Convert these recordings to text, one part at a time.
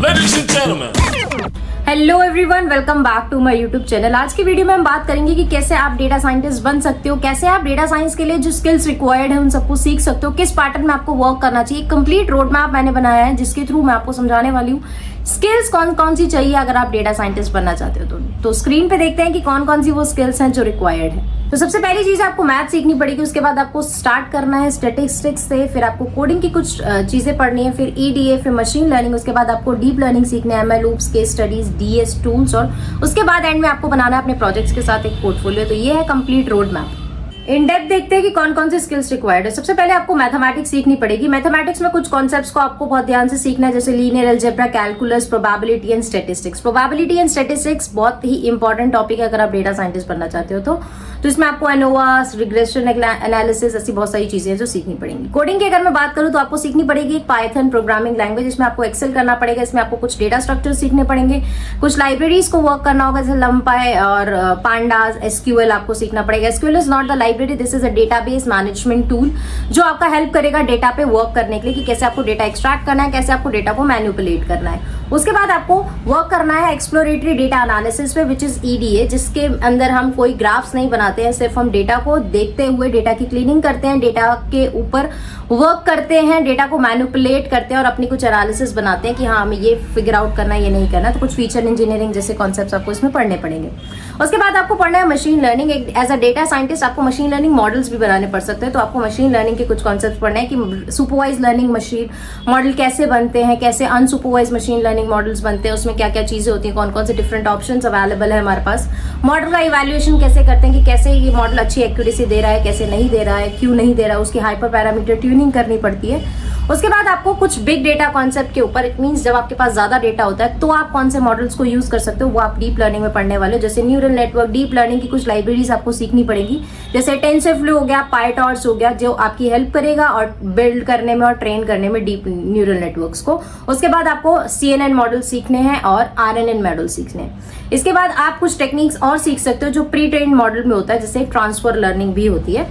Ladies and gentlemen. Hello everyone, welcome back to my YouTube channel. आज की video में हम बात करेंगे कि कैसे आप डेटा साइंटिस्ट बन सकते हो, कैसे आप डेटा साइंस के लिए जो स्किल्स रिक्वायर्ड है उन सबको सीख सकते हो, किस पैटर्न में आपको वर्क करना चाहिए। कंप्लीट रोड मैप मैंने बनाया है जिसके थ्रू मैं आपको समझाने वाली हूँ स्किल्स कौन कौन सी चाहिए अगर आप डेटा साइंटिस्ट बनना चाहते हो। तो स्क्रीन पे देखते हैं कि कौन कौन सी वो स्किल्स हैं जो रिक्वायर्ड है। तो सबसे पहली चीज आपको मैथ सीखनी पड़ेगी, उसके बाद आपको स्टार्ट करना है स्टैटिस्टिक्स से, फिर आपको कोडिंग की कुछ चीजें पढ़नी है, फिर ईडीए, फिर मशीन लर्निंग, उसके बाद आपको डीप लर्निंग सीखना है, ML loops, case studies, DS tools, और उसके बाद एंड में आपको बनाना है अपने प्रोजेक्ट्स के साथ एक पोर्टफोलियो। तो ये है complete road map. In depth देखते हैं कि कौन कौन से स्किल्स रिक्वायर्ड है। सबसे पहले आपको मैथमेटिक्स सीखनी पड़ेगी। मैथमेटिक्स में कुछ कॉन्सेप्ट्स को आपको बहुत ध्यान से सीखना है, जैसे linear algebra, calculus, probability and statistics. Probability and statistics बहुत ही इंपॉर्टेंट टॉपिक है अगर आप डेटा साइंटिस्ट बनना चाहते हो तो इसमें आपको एनोवा, रिग्रेशन एनालिसिस, ऐसी बहुत सारी चीजें जो सीखनी पड़ेंगी। कोडिंग की अगर मैं बात करूं तो आपको सीखनी पड़ेगी पाइथन प्रोग्रामिंग लैंग्वेज, इसमें आपको एक्सेल करना पड़ेगा। इसमें आपको कुछ डेटा स्ट्रक्चर सीखने पड़ेंगे, कुछ लाइब्रेरीज को वर्क करना होगा जैसे लंपाई और पांडास। एसक्यूएल आपको सीखना पड़ेगा। SQL is not the library, this is a database management tool जो आपका हेल्प करेगा डेटा पे वर्क करने के लिए कि कैसे आपको डेटा एक्सट्रैक्ट करना है, कैसे आपको डेटा को मैनिपुलेट करना है। उसके बाद आपको वर्क करना है एक्सप्लोरेटरी डेटा एनालिसिस पे, विच इज ईडीए, जिसके अंदर हम कोई ग्राफ्स नहीं बनाते हैं, सिर्फ हम डेटा को देखते हुए डेटा की क्लीनिंग करते हैं, डेटा के ऊपर वर्क करते हैं, डेटा को मैनिपुलेट करते हैं और अपनी कुछ एनालिसिस बनाते हैं कि हाँ हमें ये फिगर आउट करना है, ये नहीं करना। तो कुछ फीचर इंजीनियरिंग जैसे कॉन्सेप्ट्स आपको इसमें पढ़ने पड़ेंगे। उसके बाद आपको पढ़ना है machine learning. As a data scientist आपको मशीन लर्निंग मॉडल्स भी बनाने पड़ सकते हैं, तो आपको मशीन लर्निंग के कुछ कॉन्सेप्ट्स पढ़ना है कि सुपरवाइज लर्निंग मशीन मॉडल कैसे बनते हैं, कैसे अनसुपरवाइज मशीन लर्निंग मॉडल्स बनते हैं, उसमें क्या क्या चीजें होती हैं, कौन कौन से डिफरेंट ऑप्शंस अवेलेबल है हमारे पास। मॉडल का इवैल्यूएशन कैसे करते हैं कि कैसे ये मॉडल अच्छी एक्यूरेसी दे रहा है, कैसे नहीं दे रहा है, क्यों नहीं दे रहा है, उसकी हाइपर पैरामीटर ट्यूनिंग करनी पड़ती है। उसके बाद आपको कुछ बिग डेटा कॉन्सेप्ट के ऊपर, इट मींस जब आपके पास ज्यादा डेटा होता है तो आप कौन से मॉडल्स को यूज कर सकते हो, वो आप डीप लर्निंग में पढ़ने वाले हो। जैसे न्यूरल नेटवर्क, डीप लर्निंग की कुछ लाइब्रेरीज आपको सीखनी पड़ेगी, जैसे टेंसरफ्लो हो गया, पाइटॉर्च हो गया, जो आपकी हेल्प करेगा और बिल्ड करने में और ट्रेन करने में डीप न्यूरल नेटवर्क्स को। उसके बाद आपको CNN मॉडल सीखने हैं और RNN मॉडल सीखने हैं। इसके बाद आप कुछ टेक्निक्स और सीख सकते हो जो प्री ट्रेन्ड मॉडल में होता है, जैसे ट्रांसफर लर्निंग भी होती है।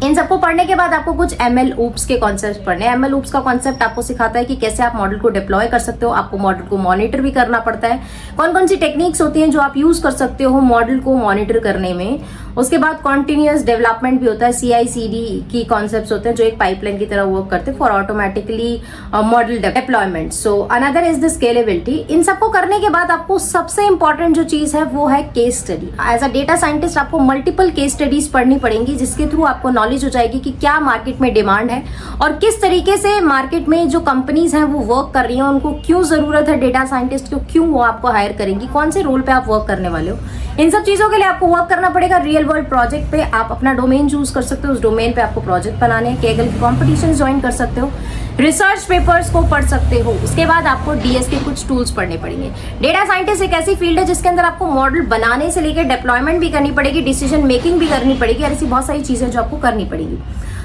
इन सबको पढ़ने के बाद आपको कुछ ML oops के कॉन्सेप्ट पढ़ने हैं। ML oops का कॉन्सेप्ट आपको सिखाता है कि कैसे आप मॉडल को डिप्लॉय कर सकते हो, आपको मॉडल को मॉनिटर भी करना पड़ता है, कौन कौन सी टेक्निक्स होती हैं जो आप यूज कर सकते हो मॉडल को मॉनिटर करने में। उसके बाद कॉन्टिन्यूअस डेवलपमेंट भी होता है, CI/CD की कॉन्सेप्ट्स होते हैं जो एक पाइपलाइन की तरह वर्क करते हैं for automatically model deployment. So another is the scalability. इन सबको करने के बाद आपको सबसे इंपॉर्टेंट जो चीज है वो है case study. As a data scientist आपको मल्टीपल केस स्टडीज पढ़नी पड़ेंगी, जिसके थ्रू आपको नॉलेज हो जाएगी कि क्या मार्केट में डिमांड है और किस तरीके से मार्केट में जो कंपनीज हैं वो वर्क कर रही हैं, उनको क्यों जरूरत है डेटा साइंटिस्ट को, क्यों वो आपको हायर करेंगी, कौन से रोल पे आप वर्क करने वाले हो। इन सब चीजों के लिए आपको वर्क करना पड़ेगा रियल वर्ल्ड प्रोजेक्ट पे। आप अपना डोमेन चूज कर सकते हो, उस डोमेन पे आपको प्रोजेक्ट बनाने हैं, केगल की कॉम्पिटिशन ज्वाइन कर सकते हो, रिसर्च पेपर्स को पढ़ सकते हो। उसके बाद आपको डीएस के कुछ टूल्स पढ़ने पड़ेंगे। डेटा साइंटिस्ट एक ऐसी फील्ड है जिसके अंदर आपको मॉडल बनाने से लेकर डिप्लॉयमेंट भी करनी पड़ेगी, डिसीजन मेकिंग भी करनी पड़ेगी और ऐसी बहुत सारी चीजें जो आपको करनी पड़ेगी।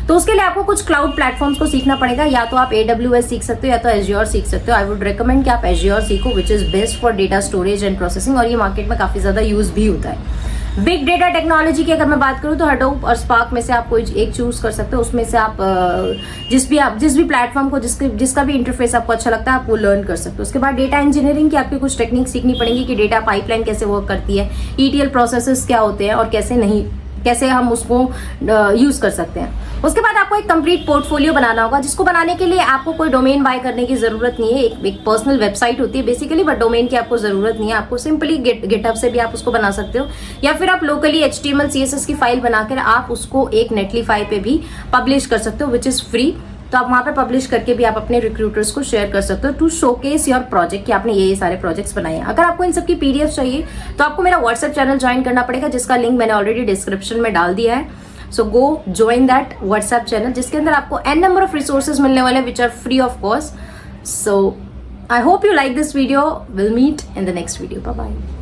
तो उसके लिए आपको कुछ क्लाउड प्लेटफॉर्म्स को सीखना पड़ेगा, या तो आप AWS सीख सकते हो या तो Azure सीख सकते हो। आई वुड रिकमेंड कि आप Azure सीखो, which is best for data storage and processing, और ये मार्केट में काफी ज्यादा यूज भी होता है। बिग डेटा टेक्नोलॉजी की अगर मैं बात करूं तो हडूप और स्पार्क में से आप कोई एक चूज कर सकते हो। उसमें से आप जिस भी प्लेटफॉर्म को जिसका भी इंटरफेस आपको अच्छा लगता है आप वो लर्न कर सकते हो। उसके बाद डेटा इंजीनियरिंग की आपकी कुछ टेक्निक सीखनी पड़ेगी कि डेटा पाइपलाइन कैसे वर्क करती है, ETL प्रोसेसेस क्या होते हैं और कैसे हम उसको यूज कर सकते हैं। उसके बाद आपको एक कंप्लीट पोर्टफोलियो बनाना होगा, जिसको बनाने के लिए आपको कोई डोमेन बाय करने की जरूरत नहीं है। एक पर्सनल वेबसाइट होती है बेसिकली, बट डोमेन की आपको जरूरत नहीं है। आपको सिंपली गिटहब से भी आप उसको बना सकते हो, या फिर आप लोकली HTML CSS की फाइल बनाकर आप उसको एक नेटलीफाई पे भी पब्लिश कर सकते हो, विच इज फ्री। तो आप वहां पे पब्लिश करके भी आप अपने रिक्रूटर्स को शेयर कर सकते हो टू शोकेस योर प्रोजेक्ट कि आपने ये सारे प्रोजेक्ट्स बनाए हैं। अगर आपको इन सब की PDF चाहिए तो आपको मेरा WhatsApp चैनल ज्वाइन करना पड़ेगा, जिसका लिंक मैंने ऑलरेडी डिस्क्रिप्शन में डाल दिया है। So go join that WhatsApp channel, जिसके अंदर आपको n नंबर ऑफ रिसोर्सेज मिलने वाले which are free of cost. So I hope you like this video. Will meet in the next video. Bye bye.